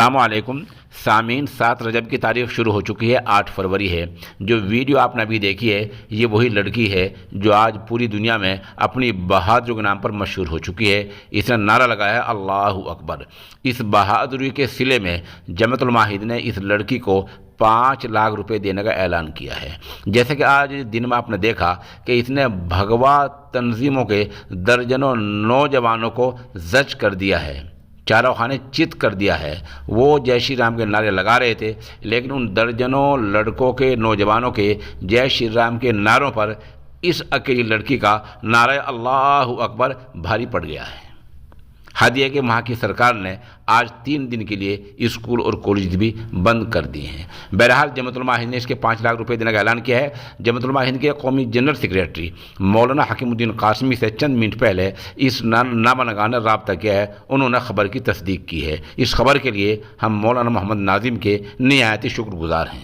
السلام علیکم سامعین، 7 رجب کی تاریخ شروع ہو چکی ہے، 8 فروری ہے۔ جو ویڈیو آپ نے ابھی دیکھی ہے یہ وہی لڑکی ہے جو آج پوری دنیا میں اپنی بہادری کے نام پر مشہور ہو چکی ہے۔ اس نے نعرہ لگایا ہے اللہ اکبر۔ اس بہادری کے صلے میں جمعیت علماء ہند نے اس لڑکی کو 5 لاکھ روپے دینے کا اعلان کیا ہے۔ جیسے کہ آج دن میں آپ نے دیکھا کہ اس نے بھگوا تنظیموں کے درجنوں نوجوانوں کو زج کر دیا ہے، چاروں خانے چت کر دیا ہے۔ وہ جے شری رام کے نعرے لگا رہے تھے، لیکن ان درجنوں لڑکوں کے، نوجوانوں کے جے شری رام کے نعروں پر اس اکیلی لڑکی کا نعرہ اللہ اکبر بھاری پڑ گیا ہے۔ حد یہ کہ وہاں کی سرکار نے آج 3 دن کے لیے اسکول اور کالج بھی بند کر دیے ہیں۔ بہرحال جمعیت علماء ہند نے اس کے 5 لاکھ روپے دینے کا اعلان کیا ہے۔ جمعیت علماء ہند کے قومی جنرل سیکریٹری مولانا حکیم الدین قاسمی سے چند منٹ پہلے اس نامہ نگار نے رابطہ کیا ہے، انہوں نے خبر کی تصدیق کی ہے۔ اس خبر کے لیے ہم مولانا محمد ناظم کے نہایت شکر گزار ہیں۔